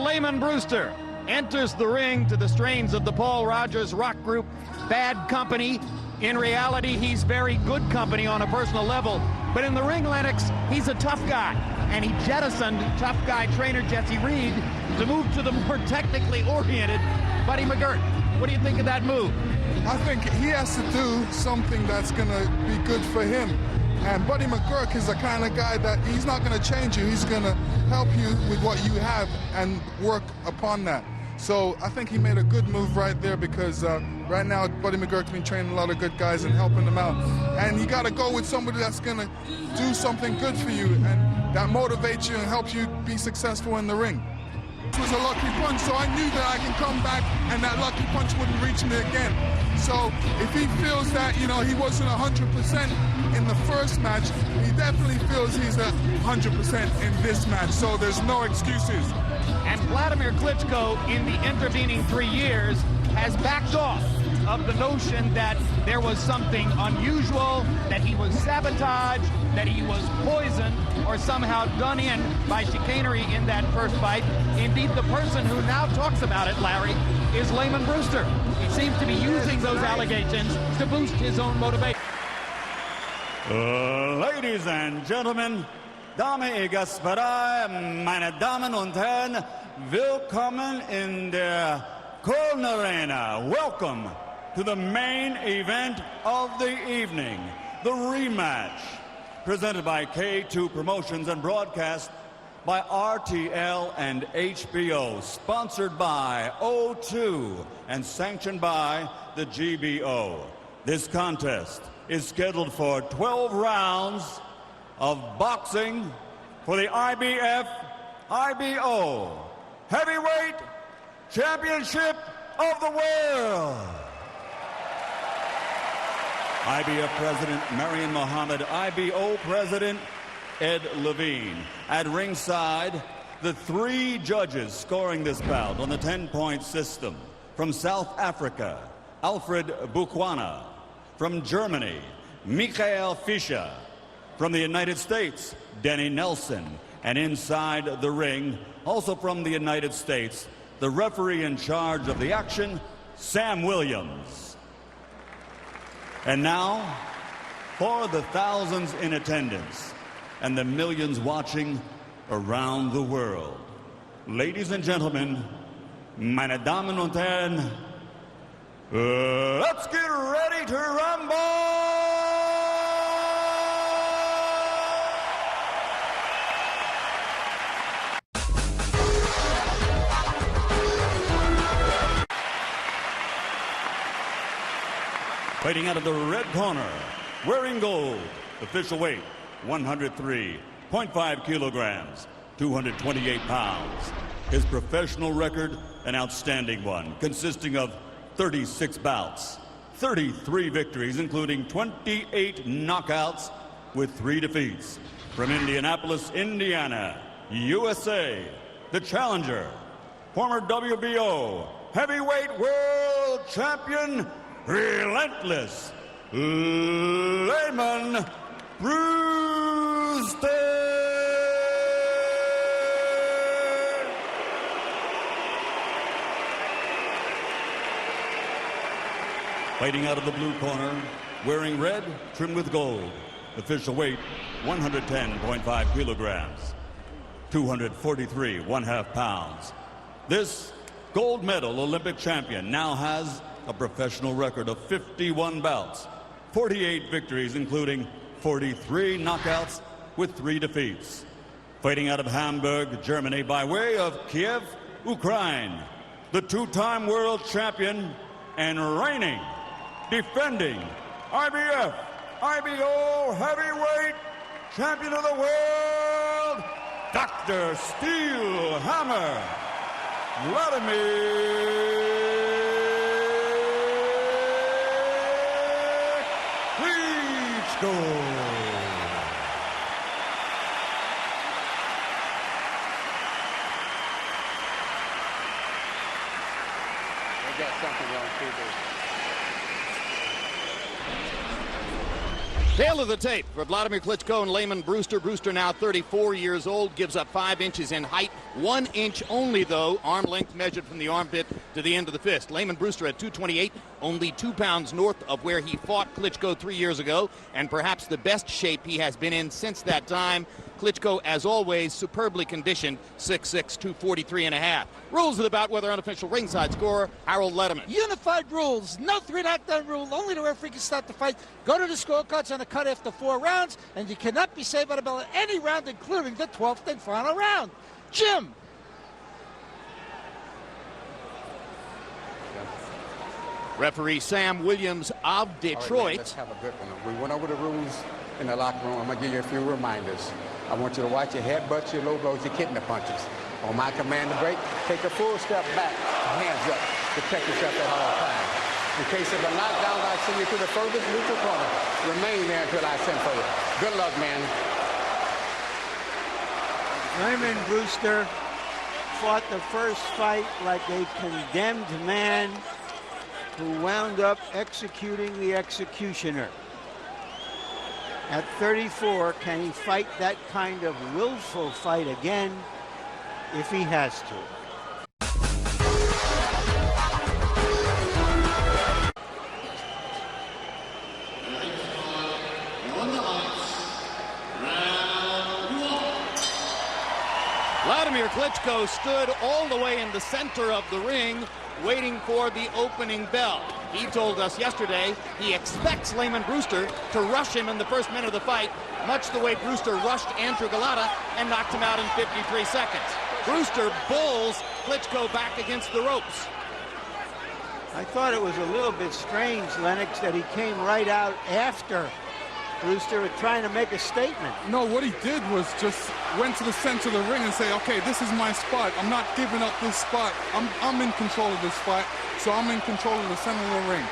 Leyman Brewster enters the ring to the strains of the Paul Rogers rock group Bad Company. In reality, he's very good company on a personal level, but in the ring, Lennox, he's a tough guy, and he jettisoned tough guy trainer Jesse Reed to move to the more technically oriented Buddy McGirt. What do you think of that move? I think he has to do something that's going to be good for him. And Buddy McGirt is the kind of guy that he's not going to change you. He's going to help you with what you have and work upon that. So I think he made a good move right there, because right now Buddy McGirt's been training a lot of good guys and helping them out. And you got to go with somebody that's going to do something good for you and that motivates you and helps you be successful in the ring. It was a lucky punch, so I knew that I can come back and that lucky punch wouldn't reach me again. So if he feels that, you know, he wasn't 100% in the first match, he definitely feels he's 100% in this match. So there's no excuses. And Vladimir Klitschko, in the intervening 3 years, has backed off of the notion that there was something unusual, that he was sabotaged, that he was poisoned, or somehow done in by chicanery in that first fight. Indeed, the person who now talks about it, Larry, is Leyman Brewster. He seems to be using those allegations to boost his own motivation. Ladies and gentlemen, Damen und Gasperei, meine Damen und Herren, willkommen in der Köln Arena. Welcome to the main event of the evening, the rematch, presented by K2 Promotions and broadcast by RTL and HBO, sponsored by O2 and sanctioned by the GBO. This contest is scheduled for 12 rounds of boxing for the IBF-IBO Heavyweight Championship of the World. IBF President Marion Mohammed, IBO President Ed Levine. At ringside, the 3 judges scoring this bout on the 10-point system. From South Africa, Alfred Bukwana. From Germany, Michael Fischer. From the United States, Denny Nelson. And inside the ring, also from the United States, the referee in charge of the action, Sam Williams. And now, for the thousands in attendance and the millions watching around the world, ladies and gentlemen, meine Damen und Herren, let's get ready to rumble! Fighting out of the red corner, wearing gold, official weight 103.5 kilograms, 228 pounds. His professional record, an outstanding one, consisting of 36 bouts, 33 victories, including 28 knockouts with 3 defeats. From Indianapolis, Indiana, USA, the challenger, former WBO heavyweight world champion, relentless Leyman Brewster. Fighting out of the blue corner, wearing red, trimmed with gold. Official weight, 110.5 kilograms, 243 1/2 pounds. This gold medal Olympic champion now has a professional record of 51 bouts, 48 victories, including 43 knockouts with 3 defeats. Fighting out of Hamburg, Germany, by way of Kiev, Ukraine, the 2-time world champion and reigning, defending IBF, IBO heavyweight champion of the world, Dr. Steel Hammer, Volodymir Klitschko. They got something wrong too, Tail of the tape for Vladimir Klitschko and Leyman Brüster. Brüster now 34 years old, gives up 5 inches in height. 1 inch only, though, arm length measured from the armpit to the end of the fist. Leyman Brüster at 228, only 2 pounds north of where he fought Klitschko 3 years ago, and perhaps the best shape he has been in since that time. Klitschko, as always, superbly conditioned, 6'6", 243.5. Rules of the bout, weather unofficial ringside scorer, Harold Letterman. Unified rules, no 3 knockdown rule, only the referee can stop the fight. Go to the scorecards on a cut after 4 rounds, and you cannot be saved by the bell at any round, including the 12th and final round. Jim. Referee Sam Williams of Detroit. All right, let's have a good one. We went over the rules in the locker room. I'm going to give you a few reminders. I want you to watch your headbutts, your low blows, your kidney punches. On my command to break, take a full step back, hands up, protect yourself at all times. In case of a knockdown, I'll send you to the furthest neutral corner. Remain there until I send for you. Good luck, man. Leyman Brüster fought the first fight like a condemned man who wound up executing the executioner. At 34, can he fight that kind of willful fight again if he has to? Vladimir Klitschko stood all the way in the center of the ring, waiting for the opening bell. He told us yesterday he expects Leyman Brüster to rush him in the first minute of the fight, much the way Brüster rushed Andrew Galata and knocked him out in 53 seconds. Brüster bulls Klitschko back against the ropes. I thought it was a little bit strange, Lennox, that he came right out after Brüster trying to make a statement. No, what he did was just went to the center of the ring and say, okay, this is my spot. I'm not giving up this spot. I'm in control of this fight, so I'm in control of the center of the ring.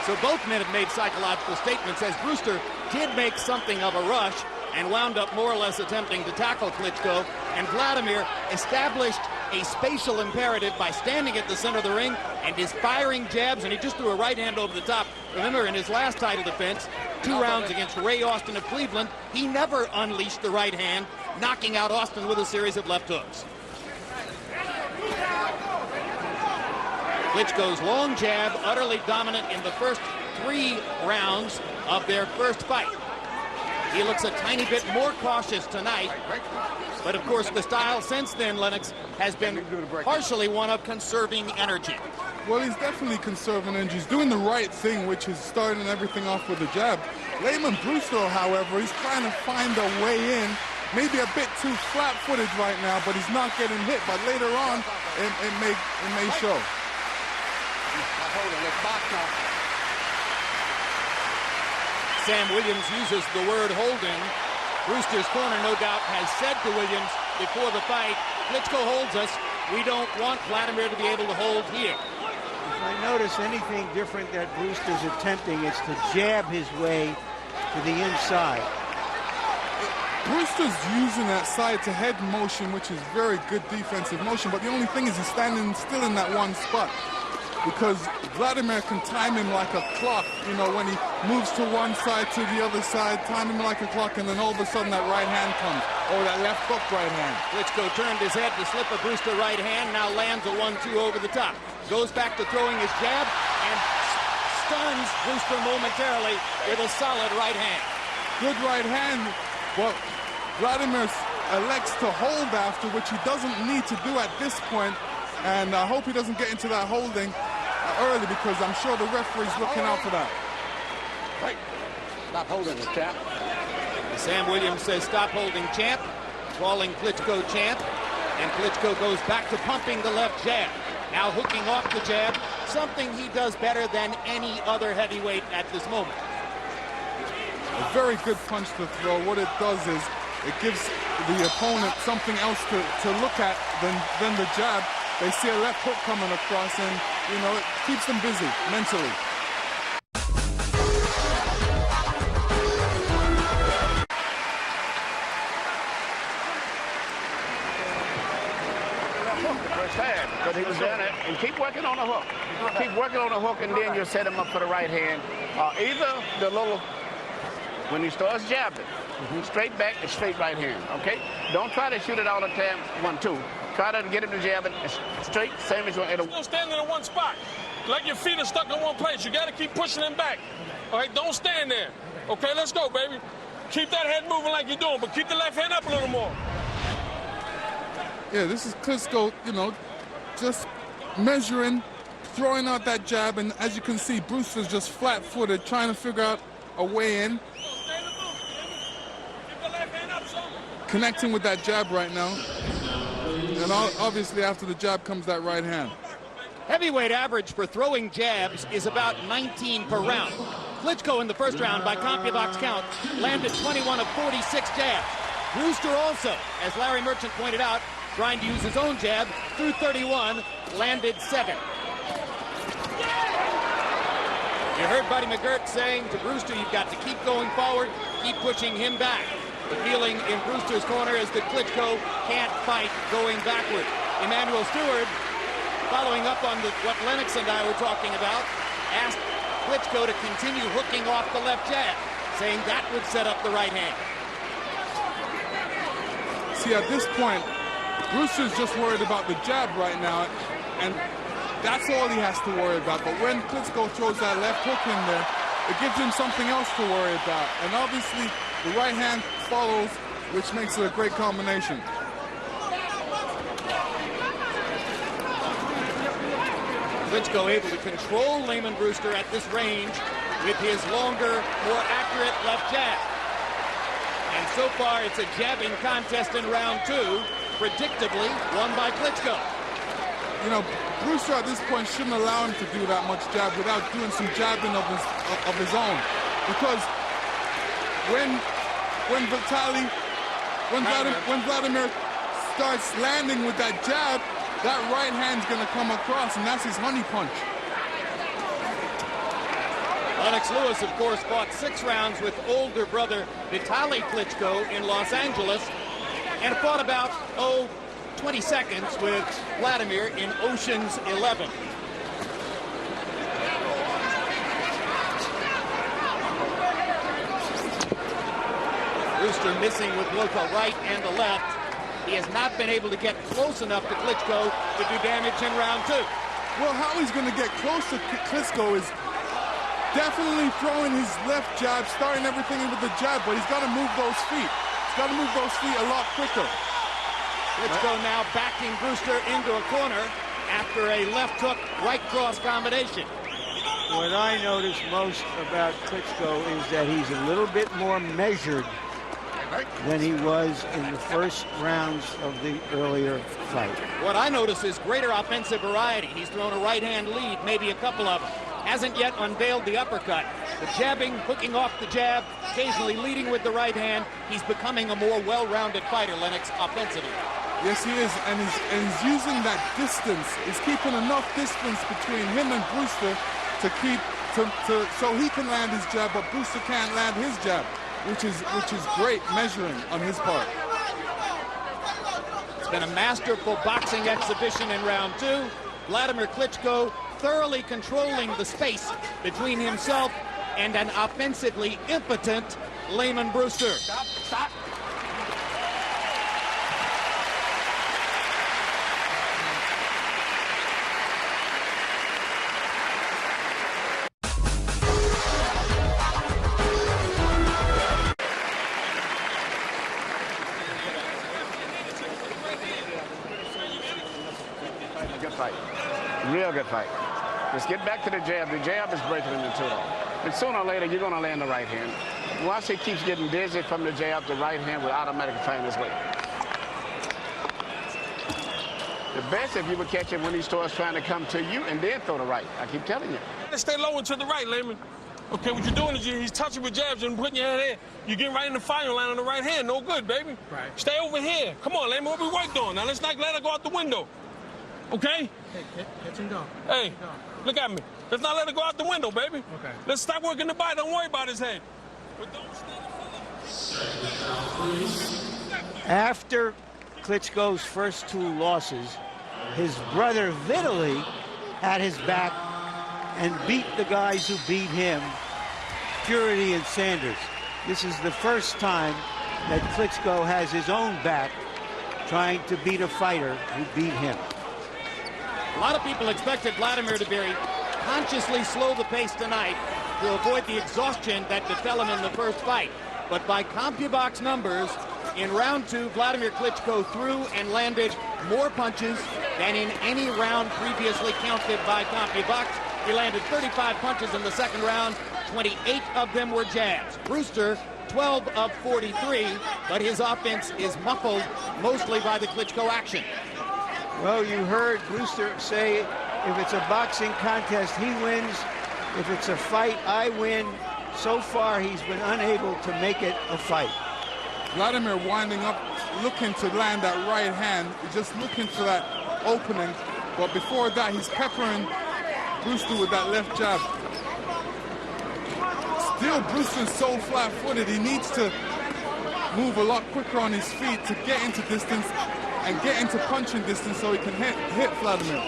So both men have made psychological statements as Brüster did make something of a rush and wound up more or less attempting to tackle Klitschko, and Vladimir established a spatial imperative by standing at the center of the ring and is firing jabs, and he just threw a right hand over the top. Remember, in his last title defense, 2 rounds against Ray Austin of Cleveland, he never unleashed the right hand, knocking out Austin with a series of left hooks. Klitschko's long jab, utterly dominant in the first 3 rounds of their first fight. He looks a tiny bit more cautious tonight, but of course the style since then, Lennox, has been partially one of conserving energy. Well, he's definitely conserving energy. He's doing the right thing, which is starting everything off with a jab. Leyman Brüster, however, he's trying to find a way in. Maybe a bit too flat-footed right now, but he's not getting hit. But later on, it may show. Sam Williams uses the word holding. Brewster's corner, no doubt, has said to Williams before the fight, Klitschko holds us. We don't want Vladimir to be able to hold here. If I notice anything different that Brewster's attempting, it's to jab his way to the inside. Brewster's using that side-to-head motion, which is very good defensive motion, but the only thing is he's standing still in that one spot, because Vladimir can time him like a clock, you know, when he moves to one side to the other side, time him like a clock, and then all of a sudden that right hand comes, or that left hook right hand. Klitschko turned his head to slip a Brewster right hand, now lands a 1-2 over the top. Goes back to throwing his jab and stuns Brewster momentarily with a solid right hand. Good right hand, but Vladimir elects to hold after, which he doesn't need to do at this point, and I hope he doesn't get into that holding early, because I'm sure the referee's looking out for that. Right. Stop holding the champ. Sam Williams says stop holding champ, calling Klitschko champ, and Klitschko goes back to pumping the left jab. Now hooking off the jab, something he does better than any other heavyweight at this moment. A very good punch to throw. What it does is it gives the opponent something else to look at than the jab. They see a left hook coming across, and, you know, it keeps them busy mentally. Because he was doing it, and keep working on the hook. Keep working on the hook, and then you'll set him up for the right hand. Either the little when he starts jabbing, straight back and straight right hand, okay? Don't try to shoot it all the time, 1-2. Try to get him to jabbing straight, same as you want. Don't stand in one spot. Like your feet are stuck in one place. You got to keep pushing them back. All right, don't stand there. Okay, let's go, baby. Keep that head moving like you're doing, but keep the left hand up a little more. Yeah, this is Klitschko, you know, just measuring, throwing out that jab, and as you can see, Brewster's just flat-footed, trying to figure out a way in. Connecting with that jab right now. And obviously after the jab comes that right hand. Heavyweight average for throwing jabs is about 19 per round. Klitschko in the first round, by CompuBox count, landed 21 of 46 jabs. Brewster also, as Larry Merchant pointed out, trying to use his own jab, through 31, landed 7. You heard Buddy McGirt saying to Brewster, you've got to keep going forward, keep pushing him back. The feeling in Brewster's corner is that Klitschko can't fight going backward. Emmanuel Stewart, following up on what Lennox and I were talking about, asked Klitschko to continue hooking off the left jab, saying that would set up the right hand. See, at this point, Brewster's just worried about the jab right now, and that's all he has to worry about. But when Klitschko throws that left hook in there, it gives him something else to worry about. And obviously, the right hand follows, which makes it a great combination. Klitschko able to control Leyman Brewster at this range with his longer, more accurate left jab. And so far, it's a jabbing contest in round 2, predictably won by Klitschko. You know, Brewster at this point shouldn't allow him to do that much jab without doing some jabbing of his own. Because when Vladimir starts landing with that jab, that right hand's gonna come across, and that's his honey punch. Lennox Lewis, of course, fought 6 rounds with older brother Vitaly Klitschko in Los Angeles, and fought about, 20 seconds with Vladimir in Ocean's 11. Brewster missing with both the right and the left. He has not been able to get close enough to Klitschko to do damage in round 2. Well, how he's going to get close to Klitschko is definitely throwing his left jab, starting everything with the jab, but he's got to move those feet. He's got to move those feet a lot quicker. Klitschko now backing Brewster into a corner after a left hook, right cross combination. What I notice most about Klitschko is that he's a little bit more measured than he was in the first rounds of the earlier fight. What I notice is greater offensive variety. He's thrown a right-hand lead, maybe a couple of them. Hasn't yet unveiled the uppercut. The jabbing, hooking off the jab, occasionally leading with the right hand. He's becoming a more well-rounded fighter, Lennox, offensively. Yes, he is, and he's using that distance. He's keeping enough distance between him and Brewster to keep so he can land his jab, but Brewster can't land his jab, which is great measuring on his part. It's been a masterful boxing exhibition in round 2. Vladimir Klitschko thoroughly controlling the space between himself and an offensively impotent Leyman Brewster. Stop. Good fight. Real good fight. Let's get back to the jab. The jab is breaking him in 2 though. And sooner or later, you're going to land the right hand. Once he keeps getting dizzy from the jab, the right hand will automatically find his way. The best if you would catch him when he starts trying to come to you and then throw the right. I keep telling you. Stay low and to the right, Leyman. Okay, what you're doing is he's touching with jabs and putting your hand in. You're getting right in the fire line on the right hand. No good, baby. Right. Stay over here. Come on, Leyman, what we worked on. Now let's not let her go out the window. Okay? Hey, catch him down. Hey, look at me. Let's not let her go out the window, baby. Okay. Let's stop working the body. Don't worry about his head. But don't After Klitschko's first 2 losses, his brother Vitaly had his back and beat the guys who beat him, Purity and Sanders. this is the first time that Klitschko has his own back trying to beat a fighter who beat him. A lot of people expected Vladimir to very consciously slow the pace tonight to avoid the exhaustion that befell him in the first fight. But by CompuBox numbers, in round 2, Vladimir Klitschko threw and landed more punches than in any round previously counted by CompuBox. He landed 35 punches in the second round. 28 of them were jabs. Brewster, 12 of 43, but his offense is muffled mostly by the Klitschko action. Well, you heard Brewster say, if it's a boxing contest, he wins. If it's a fight, I win. So far, he's been unable to make it a fight. Vladimir winding up, looking to land that right hand, just looking for that opening. But before that, he's peppering Brewster with that left jab. Still, Brewster's so flat-footed, he needs to move a lot quicker on his feet to get into distance and get into punching distance so he can hit Vladimir.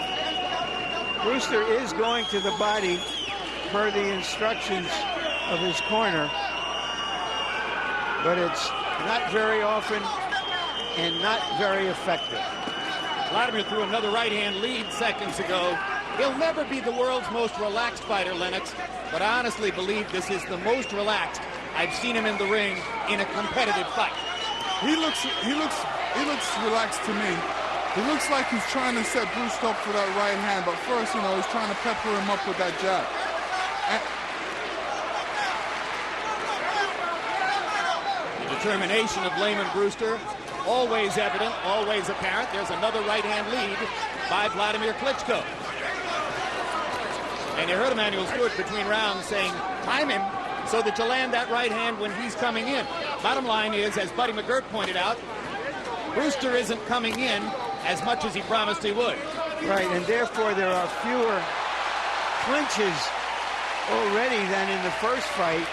Brewster is going to the body per the instructions of his corner, but it's not very often and not very effective. Vladimir threw another right-hand lead seconds ago. He'll never be the world's most relaxed fighter, Lennox, but I honestly believe this is the most relaxed I've seen him in the ring in a competitive fight. He looks relaxed to me. He looks like he's trying to set Brewster up for that right hand, but first, you know, he's trying to pepper him up with that jab. The determination of Leyman Brewster, always evident, always apparent. There's another right-hand lead by Vladimir Klitschko. And you heard Emanuel Stewart between rounds saying, time him so that you land that right hand when he's coming in. Bottom line is, as Buddy McGirt pointed out, Brewster isn't coming in as much as he promised he would. Right, and therefore there are fewer clinches already than in the first fight,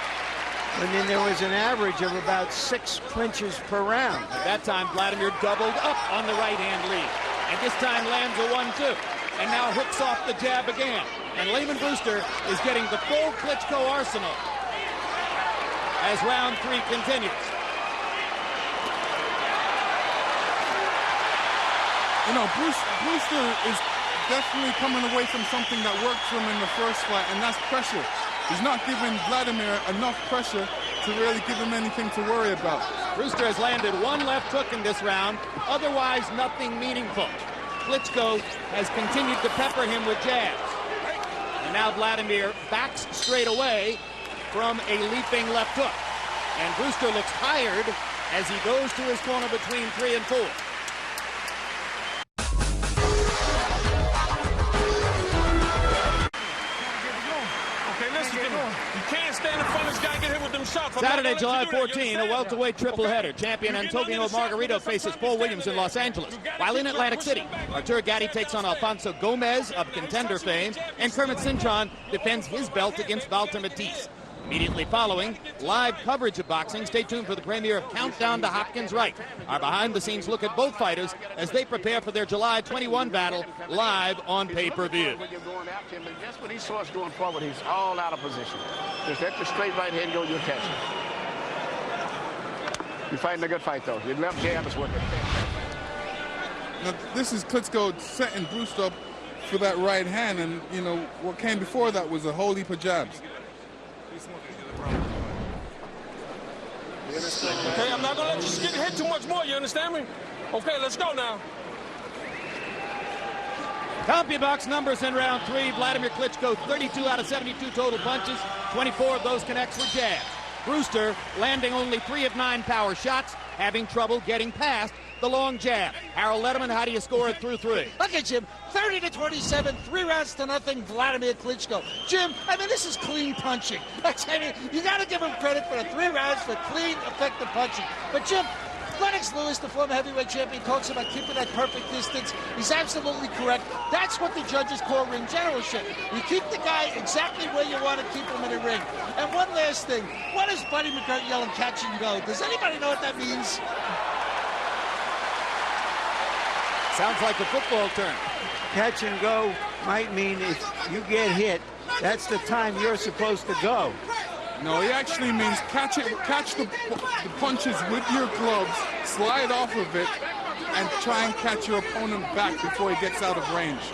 and then there was an average of about 6 clinches per round. At that time, Vladimir doubled up on the right-hand lead, and this time lands a 1-2, and now hooks off the jab again. And Leyman Brewster is getting the full Klitschko arsenal as round 3 continues. You know, Brewster is definitely coming away from something that worked for him in the first fight, and that's pressure. He's not giving Vladimir enough pressure to really give him anything to worry about. Brewster has landed 1 left hook in this round, otherwise nothing meaningful. Klitschko has continued to pepper him with jabs. And now Vladimir backs straight away from a leaping left hook. And Brewster looks tired as he goes to his corner between 3 and 4. Saturday, July 14, a welterweight tripleheader. Champion Antonio Margarito faces Paul Williams in Los Angeles. While in Atlantic City, Artur Gatti takes on Alfonso Gomez of Contender fame, and Kermit Cintron defends his belt against Walter Matisse. Immediately following, live coverage of boxing. Stay tuned for the premiere of Countdown to Hopkins Right. Our behind-the-scenes look at both fighters as they prepare for their July 21 battle live on pay-per-view. When you're going after him, but just when he saw us going forward, he's all out of position. Just let the straight right hand go, you'll catch him. You're fighting a good fight, though. Your left jab is working. Now, this is Klitschko setting Brewster up for that right hand, and, you know, what came before that was a whole heap of jabs. Okay, I'm not gonna let you get hit too much more, you understand me? Okay, let's go now. CompuBox numbers in round 3. Vladimir Klitschko, 32 out of 72 total punches. 24 of those connects were jabs. Brewster landing only 3 of 9 power shots, having trouble getting past the long jab. Harold Letterman, how do you score it through 3? Look at Jim, 30-27, 3 rounds to nothing, Vladimir Klitschko. Jim, I mean, this is clean punching. I mean, you got to give him credit for the 3 rounds for clean, effective punching. But Jim, Lennox Lewis, the former heavyweight champion, talks about keeping that perfect distance. He's absolutely correct. That's what the judges call ring generalship. You keep the guy exactly where you want to keep him in the ring. And one last thing, what is Buddy McGirt yelling catch and go? Does anybody know what that means? Sounds like a football term. Catch and go might mean if you get hit, that's the time you're supposed to go. No, he actually means catch the punches with your gloves, slide off of it, and try and catch your opponent back before he gets out of range.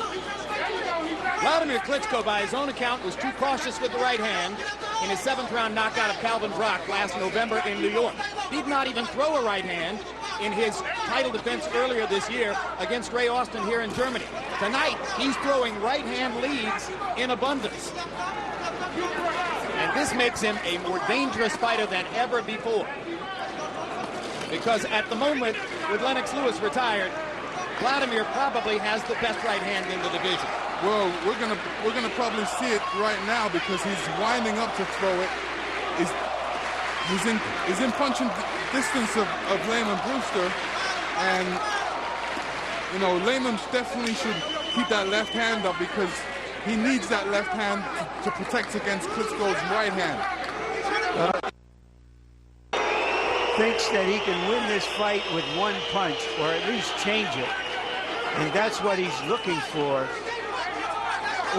Vladimir Klitschko, by his own account, was too cautious with the right hand in his 7th-round knockout of Calvin Brock last November in New York. He did not even throw a right hand in his title defense earlier this year against Ray Austin here in Germany. Tonight, he's throwing right hand leads in abundance. And this makes him a more dangerous fighter than ever before. Because at the moment, with Lennox Lewis retired, Vladimir probably has the best right hand in the division. Well, we're gonna probably see it right now because he's winding up to throw it. He's in punching distance of Leyman Brewster, and you know Leyman definitely should keep that left hand up because he needs that left hand to protect against Klitschko's right hand. Thinks that he can win this fight with one punch, or at least change it. And that's what he's looking for.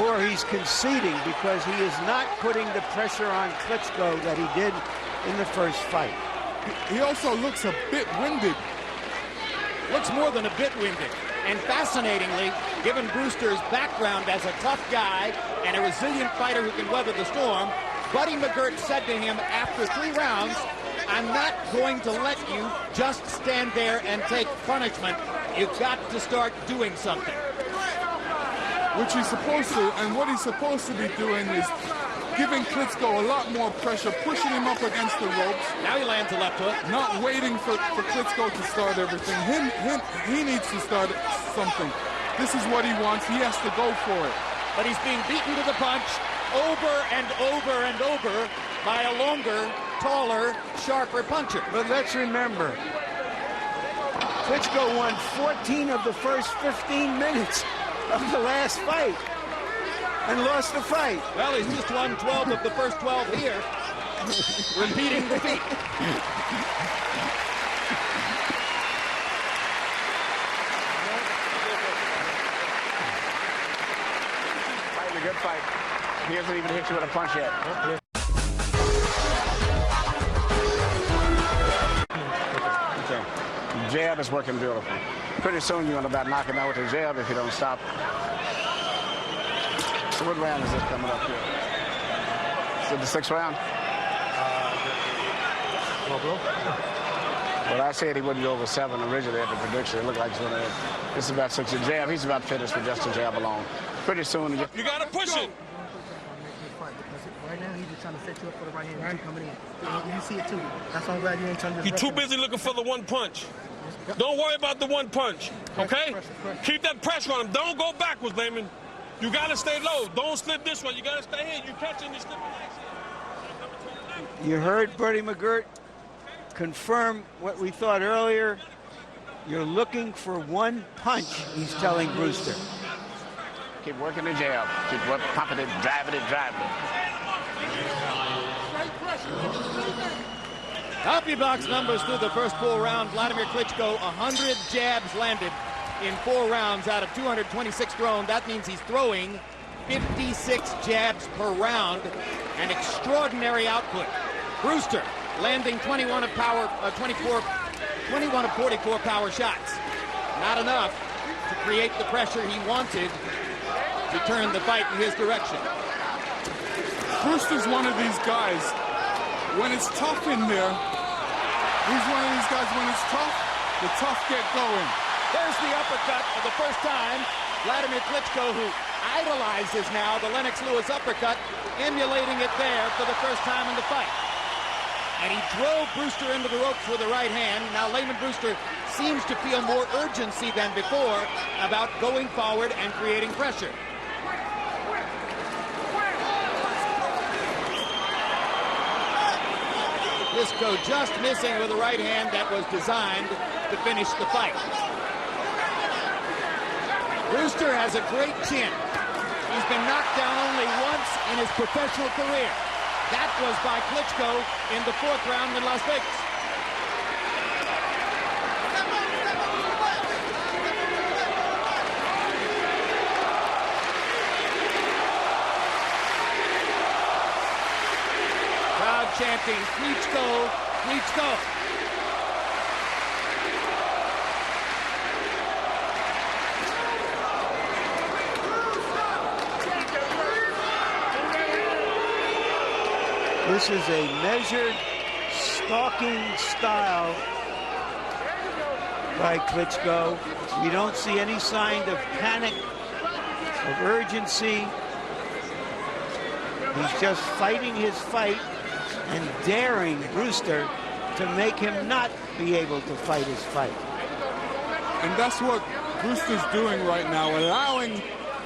Or he's conceding because he is not putting the pressure on Klitschko that he did in the first fight. He also looks a bit winded. Looks more than a bit winded. And fascinatingly, given Brewster's background as a tough guy and a resilient fighter who can weather the storm, Buddy McGirt said to him after 3 rounds, "I'm not going to let you just stand there and take punishment. You've got to start doing something." Which he's supposed to, and what he's supposed to be doing is giving Klitschko a lot more pressure, pushing him up against the ropes. Now he lands a left hook. Not waiting for Klitschko to start everything. He needs to start something. This is what he wants. He has to go for it. But he's being beaten to the punch over and over and over by a longer, taller, sharper puncher. But let's remember, Klitschko won 14 of the first 15 minutes of the last fight and lost the fight. Well, he's just won 12 of the first 12 here. Repeating defeat. Fighting a good fight. He hasn't even hit you with a punch yet. Okay. Jab is working beautiful. Pretty soon you're going to about knock him out with the jab if you don't stop. So what round is this coming up here? Is it the 6th round? Well, I said he wouldn't go over 7 originally at the prediction. It looked like he's going to. This is about 6 jab. He's about finished with just a jab alone. Pretty soon. You got to push it. Right now, he's just trying to set you up for the right hand coming in. You see it too. That's why I'm glad you ain't trying to. You're too busy looking for the one punch. Don't worry about the one punch, okay? Keep that pressure on him. Don't go backwards, Leyman. You got to stay low. Don't slip this way. You got to stay here. You catching, you slipping next. You heard Buddy McGirt confirm what we thought earlier. You're looking for one punch, he's telling Brewster. Keep working the jab. Keep pumping it, driving it, driving it. CompuBox numbers through the first full round. Vladimir Klitschko, 100 jabs landed in 4 rounds out of 226 thrown. That means he's throwing 56 jabs per round. An extraordinary output. Brewster landing 21 of 44 power shots. Not enough to create the pressure he wanted to turn the fight in his direction. Brewster's one of these guys. When it's tough in there, he's one of these guys when it's tough, the tough get going. There's the uppercut for the first time. Vladimir Klitschko, who idolizes now the Lennox Lewis uppercut, emulating it there for the first time in the fight. And he drove Brewster into the ropes with the right hand. Now Leyman Brewster seems to feel more urgency than before about going forward and creating pressure. Klitschko just missing with a right hand that was designed to finish the fight. Brewster has a great chin. He's been knocked down only once in his professional career. That was by Klitschko in the 4th round in Las Vegas. Crowd interrupting. Klitschko, Klitschko. This is a measured, stalking style by Klitschko. We don't see any sign of panic, of urgency. He's just fighting his fight and daring Brewster to make him not be able to fight his fight. And that's what Brewster's doing right now, allowing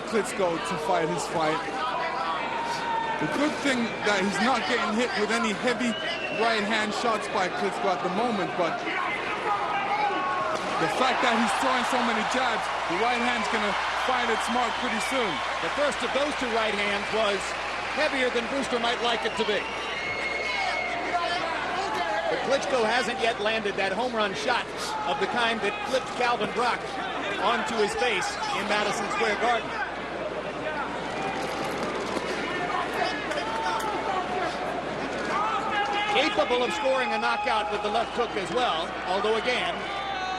Klitschko to fight his fight. The good thing that he's not getting hit with any heavy right-hand shots by Klitschko at the moment, but the fact that he's throwing so many jabs, the right hand's going to find its mark pretty soon. The first of those two right hands was heavier than Brewster might like it to be. But Klitschko hasn't yet landed that home run shot of the kind that flipped Calvin Brock onto his face in Madison Square Garden. Capable of scoring a knockout with the left hook as well, although again,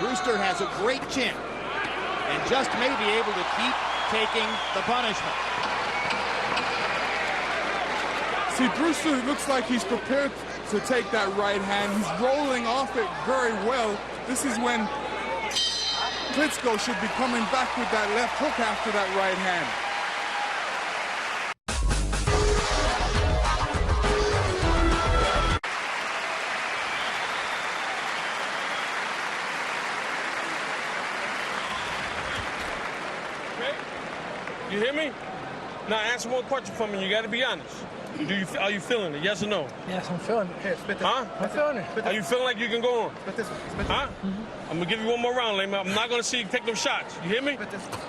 Brewster has a great chin and just may be able to keep taking the punishment. See, Brewster looks like he's prepared to take that right hand. He's rolling off it very well. This is when Klitschko should be coming back with that left hook after that right hand. You hear me? Now answer one question for me. You got to be honest. Are you feeling it? Yes or no? Yes, I'm feeling it. Here, spit this. Huh? I'm feeling it. Are you feeling like you can go on? Spit this one. Spit this Huh? I'm gonna give you one more round, Leyman. I'm not gonna see you take them shots. You hear me? Spit this one.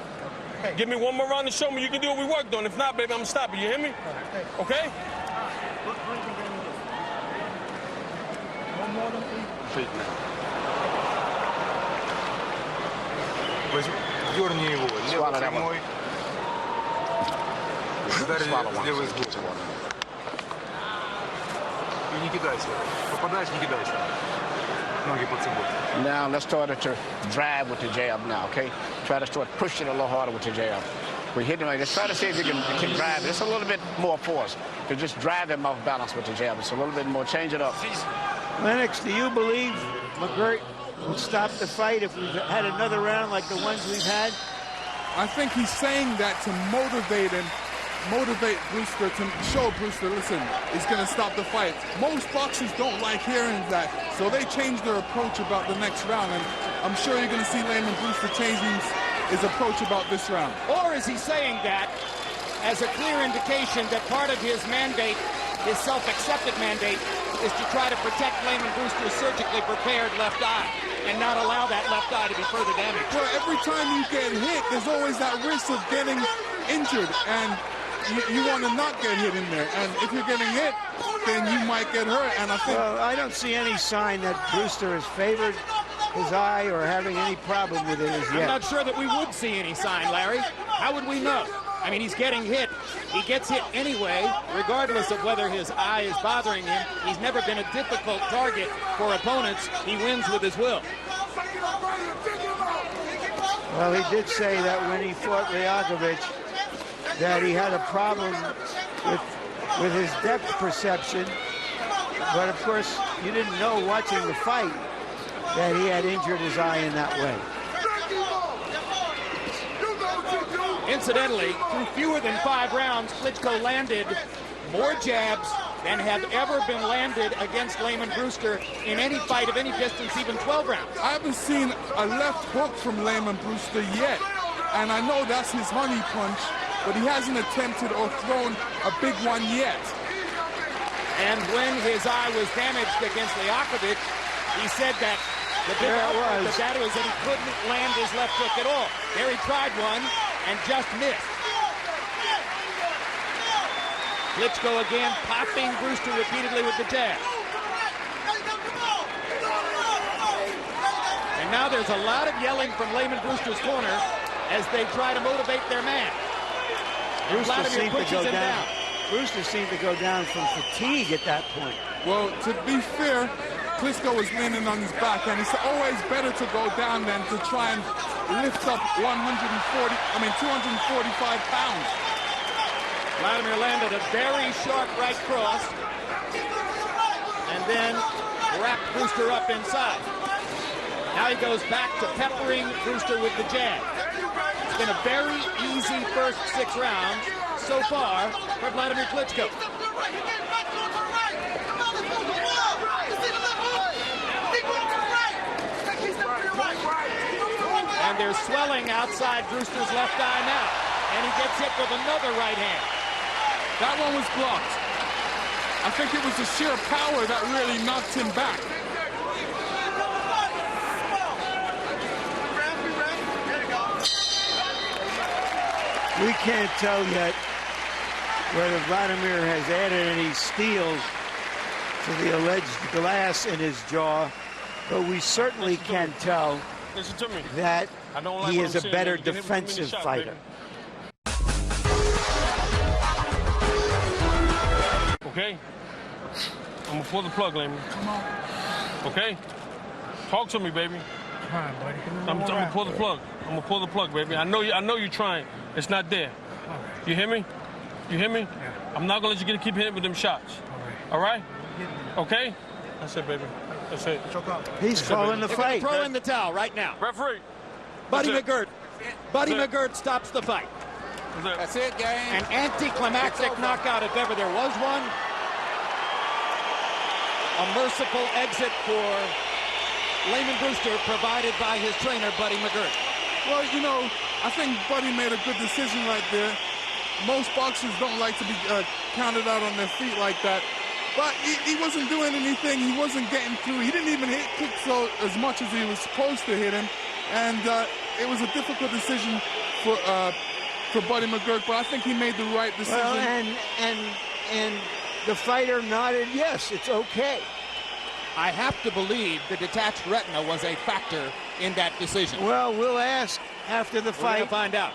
Hey. Give me one more round to show me you can do what we worked on. If not, baby, I'm gonna stop you. You hear me? Hey. Okay? One more than three. Дерни его, левой прямой. Ударь левый сбоку. И не кидайся. Попадаешь, не кидайся. Ноги под собой. Now let's start to drive with the jab now, okay? Try to start pushing a little harder with the jab. We hit him like this. Try to see if you can drive it. It's a little bit more force to just drive him off balance with the jab. It's a little bit more. Change it up. Lennox, do you believe McGirt would stop the fight if we've had another round like the ones we've had? I think he's saying that to motivate him, motivate Brewster, to show Brewster, listen, he's going to stop the fight. Most boxers don't like hearing that, so they change their approach about the next round, and I'm sure you're going to see Leyman Brewster changing his approach about this round. Or is he saying that as a clear indication that part of his mandate, his self-accepted mandate, is to try to protect Leyman Brewster's surgically prepared left eye and not allow that left eye to be further damaged? Well, every time you get hit, there's always that risk of getting injured, and you want to not get hit in there. And if you're getting hit, then you might get hurt. And I think... Well, I don't see any sign that Brewster has favored his eye or having any problem with it as yet. I'm not sure that we would see any sign, Larry. How would we know? I mean, he's getting hit. He gets hit anyway, regardless of whether his eye is bothering him. He's never been a difficult target for opponents. He wins with his will. Well, he did say that when he fought Ryakovich, that he had a problem with his depth perception. But, of course, you didn't know watching the fight that he had injured his eye in that way. Incidentally, through fewer than 5 rounds, Klitschko landed more jabs than have ever been landed against Leyman Brewster in any fight of any distance, even 12 rounds. I haven't seen a left hook from Leyman Brewster yet, and I know that's his honey punch, but he hasn't attempted or thrown a big one yet. And when his eye was damaged against Ryakovich, he said that the big was that he couldn't land his left hook at all. There he tried one and just missed. Klitschko again popping Brewster repeatedly with the jab. And now there's a lot of yelling from Leyman Brewster's corner as they try to motivate their man. Brewster seemed to go down from fatigue at that point. Well, to be fair, Klitschko was leaning on his back, and it's always better to go down than to try and lift up 245 pounds. Vladimir landed a very sharp right cross and then wrapped Brewster up inside. Now he goes back to peppering Brewster with the jab. It's been a very easy first 6 rounds so far for Vladimir Klitschko. And there's swelling outside Brewster's left eye now. And he gets hit with another right hand. That one was blocked. I think it was the sheer power that really knocked him back. We can't tell yet whether Vladimir has added any steels to the alleged glass in his jaw, but we certainly can tell that he is a better defensive fighter. Okay? I'm gonna pull the plug, Leyman. Come on. Okay? Talk to me, baby. Come on, buddy. I'm gonna pull the plug. I'm gonna pull the plug, baby. I know you're trying. It's not there. You hear me? You hear me? Yeah. I'm not gonna let you keep hitting with them shots. All right? Okay? That's it, baby. That's it. He's calling the fight. Throw in the towel right now. Referee. Buddy McGirt. Buddy McGirt stops the fight. That's it, gang. An anticlimactic knockout, if ever there was one. A merciful exit for Leyman Brewster, provided by his trainer, Buddy McGirt. Well, you know, I think Buddy made a good decision right there. Most boxers don't like to be counted out on their feet like that. But he wasn't doing anything. He wasn't getting through. He didn't even hit Klitschko as much as he was supposed to hit him. And it was a difficult decision for Buddy McGirt, but I think he made the right decision. Well, and the fighter nodded, yes, it's okay. I have to believe the detached retina was a factor in that decision. Well, we'll ask after the We're fight. gonna find out.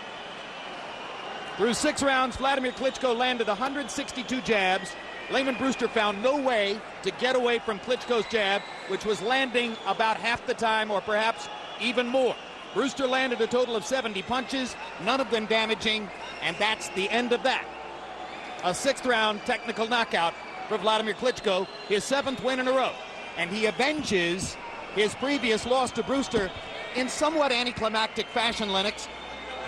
Through 6 rounds, Vladimir Klitschko landed 162 jabs. Leyman Brewster found no way to get away from Klitschko's jab, which was landing about half the time or perhaps even more. Brewster landed a total of 70 punches, none of them damaging, and that's the end of that. A 6th round technical knockout for Vladimir Klitschko, his 7th win in a row. And he avenges his previous loss to Brewster in somewhat anticlimactic fashion, Lennox.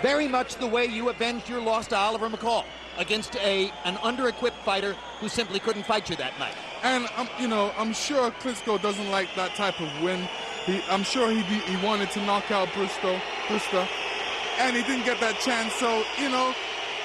Very much the way you avenged your loss to Oliver McCall against an under-equipped fighter who simply couldn't fight you that night. And I'm sure Klitschko doesn't like that type of win. I'm sure he wanted to knock out Brewster, and he didn't get that chance. So,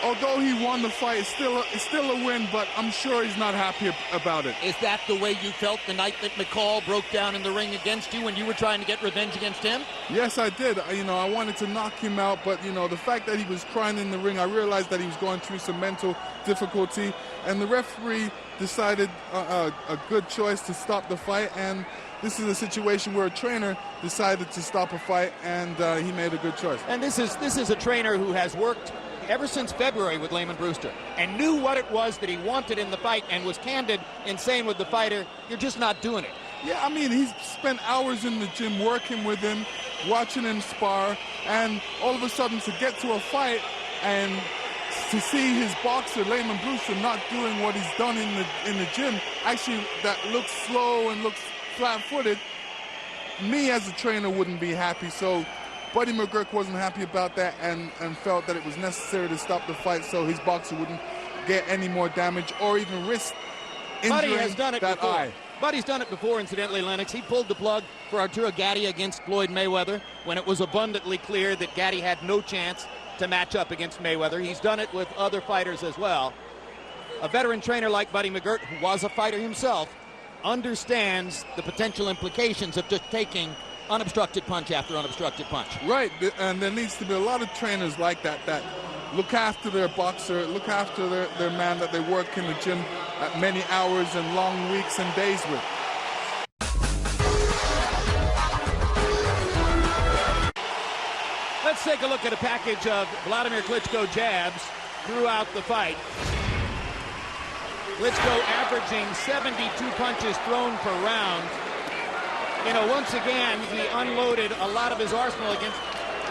although he won the fight, it's still a win, but I'm sure he's not happy about it. Is that the way you felt the night that McCall broke down in the ring against you when you were trying to get revenge against him? Yes, I did. I wanted to knock him out, but, the fact that he was crying in the ring, I realized that he was going through some mental difficulty, and the referee decided a good choice to stop the fight, and this is a situation where a trainer decided to stop a fight, and he made a good choice. And this is a trainer who has worked ever since February with Leyman Brewster and knew what it was that he wanted in the fight and was candid in saying with the fighter, you're just not doing it. Yeah, he's spent hours in the gym working with him, watching him spar, and all of a sudden to get to a fight and to see his boxer, Leyman Brewster, not doing what he's done in the gym, actually that looks slow and looks flat-footed, me as a trainer wouldn't be happy. So Buddy McGirt wasn't happy about that and felt that it was necessary to stop the fight so his boxer wouldn't get any more damage or even risk injuring that eye. Buddy's done it before, incidentally, Lennox. He pulled the plug for Arturo Gatti against Floyd Mayweather when it was abundantly clear that Gatti had no chance to match up against Mayweather. He's done it with other fighters as well. A veteran trainer like Buddy McGirt, who was a fighter himself, understands the potential implications of just taking unobstructed punch after unobstructed punch. Right, and there needs to be a lot of trainers like that look after their boxer, look after their man that they work in the gym at many hours and long weeks and days with. Let's take a look at a package of Vladimir Klitschko jabs throughout the fight. Klitschko averaging 72 punches thrown per round. You know, once again, he unloaded a lot of his arsenal against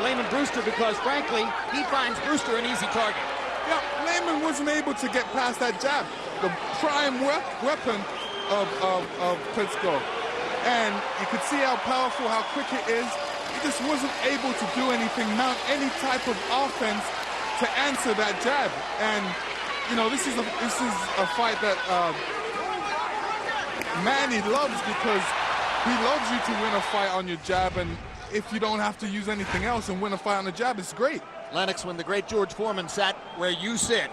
Leyman Brewster because, frankly, he finds Brewster an easy target. Yeah, Leyman wasn't able to get past that jab, the prime weapon of Klitschko. And you could see how powerful, how quick it is. He just wasn't able to do anything, mount any type of offense to answer that jab. And you know, this is a fight that Manny loves, because he loves you to win a fight on your jab, and if you don't have to use anything else and win a fight on the jab, it's great. Lennox, when the great George Foreman sat where you sit,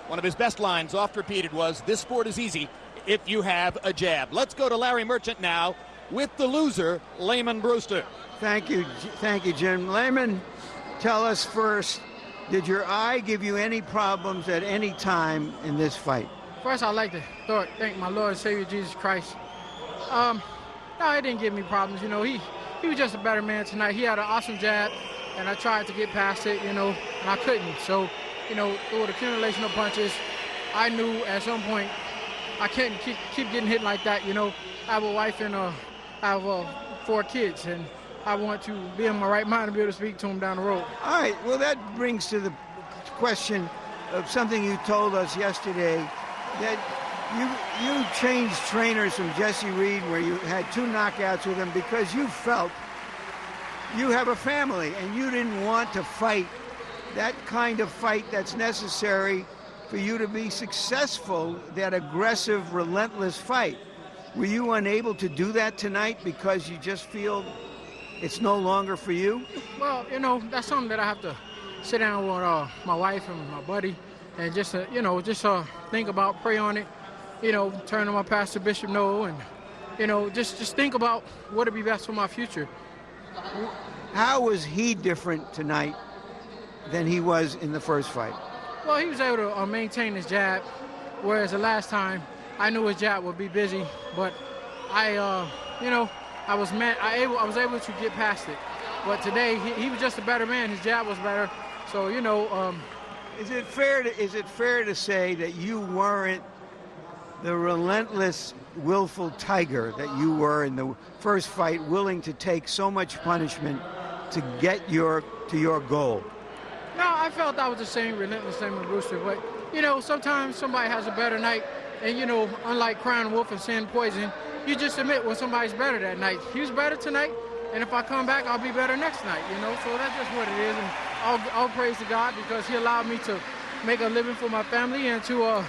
one of his best lines, oft repeated, was, "This sport is easy if you have a jab." Let's go to Larry Merchant now with the loser, Leyman Brewster. Thank you, Jim. Leyman, tell us first, did your eye give you any problems at any time in this fight? First, I'd like to thank my Lord and Savior Jesus Christ. No, it didn't give me problems. You know, he was just a better man tonight. He had an awesome jab, and I tried to get past it, you know, and I couldn't. So, you know, through the accumulation of punches, I knew at some point I couldn't keep getting hit like that. You know, I have a wife and I have 4 kids, and I want to be in my right mind to be able to speak to them down the road. All right, well, that brings to the question of something you told us yesterday, that you changed trainers from Jesse Reed, where you had 2 knockouts with him, because you felt you have a family and you didn't want to fight that kind of fight that's necessary for you to be successful, that aggressive, relentless fight. Were you unable to do that tonight because you just feel it's no longer for you? Well, you know, that's something that I have to sit down with my wife and my buddy and just, you know, think about, pray on it, you know, turn to my pastor, Bishop Noel, and, you know, just think about what would be best for my future. How was he different tonight than he was in the first fight? Well, he was able to maintain his jab, whereas the last time I knew his jab would be busy, but you know, I was able to get past it. But today he was just a better man. His jab was better. So, you know, is it fair to say that you weren't the relentless, willful tiger that you were in the first fight, willing to take so much punishment to get to your goal? No, I felt I was the same relentless Leyman Brewster, but, you know, sometimes somebody has a better night, and, you know, unlike crying wolf and saying poison, you just admit when somebody's better that night. He was better tonight, and if I come back, I'll be better next night, you know, so that's just what it is, and I'll praise to God because he allowed me to make a living for my family and to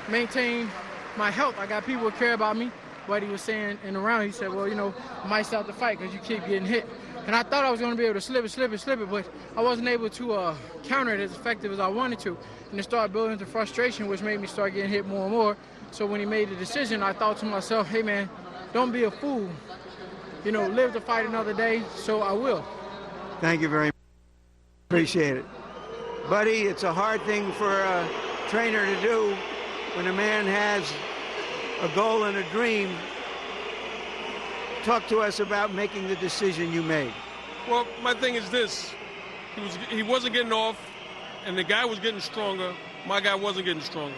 maintain my health. I got people who care about me. What he was saying in the round, he said, well, you know, I might stop the fight because you keep getting hit. And I thought I was going to be able to slip it, but I wasn't able to counter it as effective as I wanted to. And it started building into frustration, which made me start getting hit more and more. So when he made the decision, I thought to myself, hey, man, don't be a fool. You know, live to fight another day, so I will. Thank you very much. Appreciate it. Buddy, it's a hard thing for a trainer to do when a man has a goal and a dream. Talk to us about making the decision you made. Well, my thing is this. He wasn't getting off, and the guy was getting stronger. My guy wasn't getting stronger.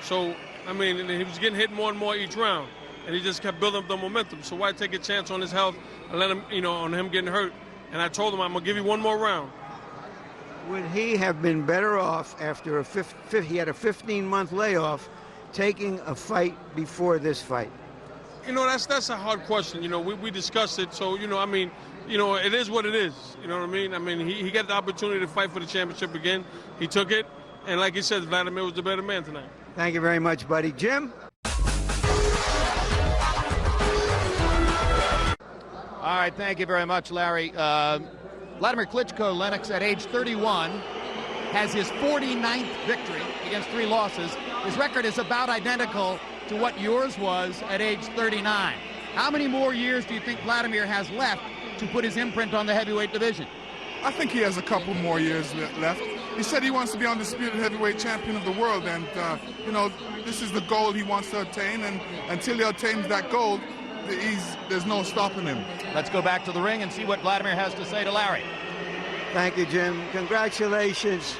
So, I mean, he was getting hit more and more each round, and he just kept building up the momentum. So why take a chance on his health and let him, you know, on him getting hurt? And I told him, I'm going to give you one more round. Would he have been better off after he had a 15-month layoff, taking a fight before this fight? You know, that's a hard question. You know, we discussed it. So, you know, I mean, you know, it is what it is. You know what I mean? I mean, he got the opportunity to fight for the championship again. He took it. And like he said, Vladimir was the better man tonight. Thank you very much, buddy. Jim? All right, thank you very much, Larry. Vladimir Klitschko, Lennox, at age 31, has his 49th victory against 3 losses. His record is about identical to what yours was at age 39. How many more years do you think Vladimir has left to put his imprint on the heavyweight division? I think he has a couple more years left. He said he wants to be undisputed heavyweight champion of the world, and you know, this is the goal he wants to attain, and until he attains that goal, there's no stopping him. Let's go back to the ring and see what Vladimir has to say to Larry. Thank you, Jim. Congratulations,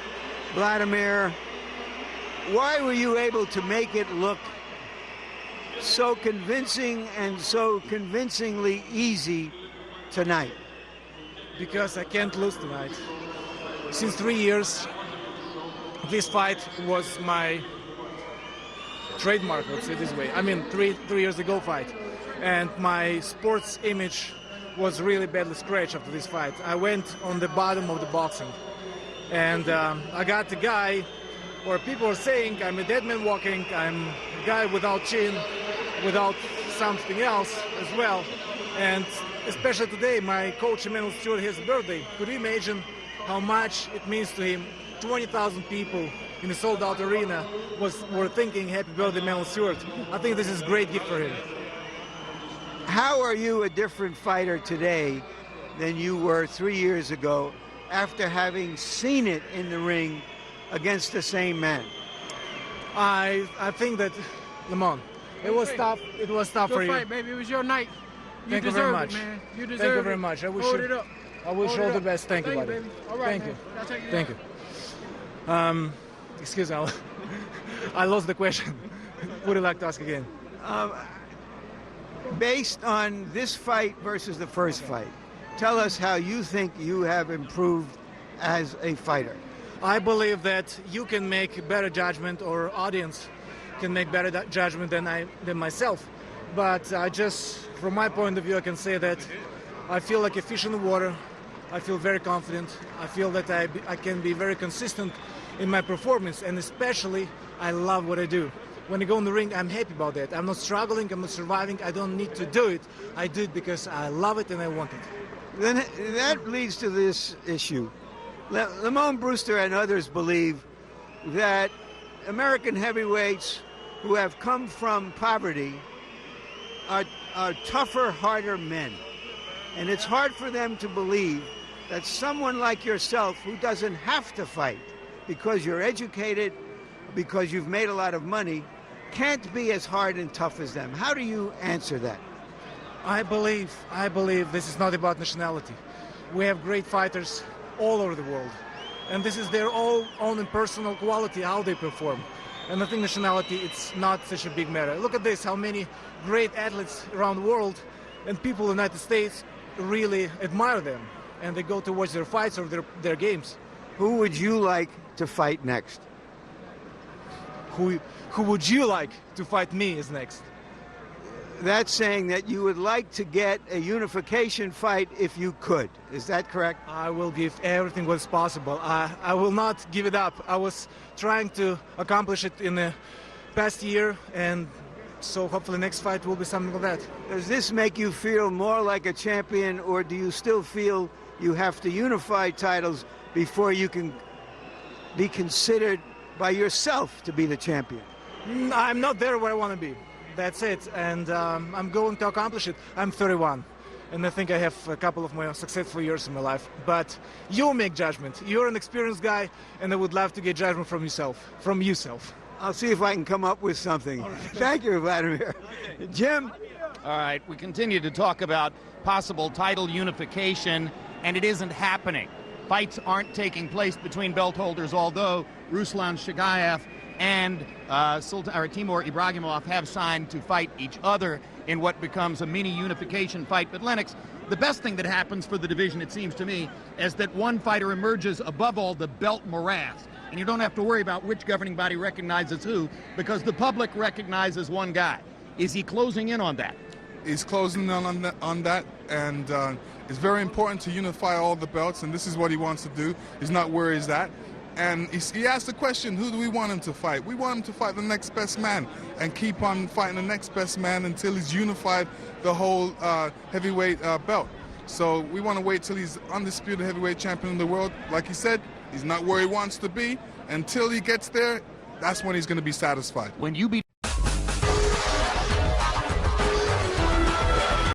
Vladimir. Why were you able to make it look so convincing and so convincingly easy tonight? Because I can't lose tonight. Since 3 years, this fight was my trademark, let's say this way. I mean, three years ago fight. And my sports image was really badly scratched after this fight. I went on the bottom of the boxing. And I got the guy where people are saying I'm a dead man walking, I'm a guy without chin, without something else as well. And especially today, my coach Emmanuel Stewart, his birthday. Could you imagine how much it means to him? 20,000 people in a sold-out arena were thinking happy birthday, Emmanuel Stewart. I think this is a great gift for him. How are you a different fighter today than you were 3 years ago after having seen it in the ring against the same man? I think that, Leyman, it was tough. It was tough for you. Good fight, baby. It was your night. Thank you very much. Man. You deserve Thank you very much. I wish Hold you, it up. I wish you all the best. Thank you, buddy. Baby. All right, Thank man. you. Thank you. Excuse me. I lost the question. Would you like to ask again? Based on this fight versus the first fight, tell us how you think you have improved as a fighter. I believe that you can make better judgment, or audience can make better judgment than myself. But from my point of view, I can say that I feel like a fish in the water. I feel very confident. I feel that I can be very consistent in my performance, and especially I love what I do. When I go in the ring, I'm happy about that. I'm not struggling, I'm not surviving, I don't need to do it. I do it because I love it and I want it. Then that leads to this issue. Leyman, Brüster and others believe that American heavyweights who have come from poverty are tougher, harder men. And it's hard for them to believe that someone like yourself, who doesn't have to fight because you're educated, because you've made a lot of money, can't be as hard and tough as them. How do you answer that? I believe this is not about nationality. We have great fighters all over the world. And this is their own and personal quality, how they perform. And I think nationality, it's not such a big matter. Look at this, how many great athletes around the world and people in the United States really admire them. And they go to watch their fights or their games. Who would you like to fight next? Who would you like to fight me is next? That's saying that you would like to get a unification fight if you could. Is that correct? I will give everything what's possible. I will not give it up. I was trying to accomplish it in the past year, and so hopefully next fight will be something like that. Does this make you feel more like a champion, or do you still feel you have to unify titles before you can be considered by yourself to be the champion? I'm not there where I want to be. That's it, and I'm going to accomplish it. I'm 31, and I think I have a couple of more successful years in my life. But you make judgment. You're an experienced guy, and I would love to get judgment from yourself. I'll see if I can come up with something. Thank you, Vladimir. Jim? All right, we continue to talk about possible title unification, and it isn't happening. Fights aren't taking place between belt holders, although Ruslan Shagayev and Timur Ibragimov have signed to fight each other in what becomes a mini unification fight. But Lennox, the best thing that happens for the division, it seems to me, is that one fighter emerges above all the belt morass. And you don't have to worry about which governing body recognizes who, because the public recognizes one guy. Is he closing in on that? He's closing in on that, and it's very important to unify all the belts, and this is what he wants to do. He's not where he's at. And he asked the question, who do we want him to fight? We want him to fight the next best man and keep on fighting the next best man until he's unified the whole heavyweight belt. So we want to wait till he's undisputed heavyweight champion in the world. Like he said, he's not where he wants to be. Until he gets there, that's when he's going to be satisfied. When you beat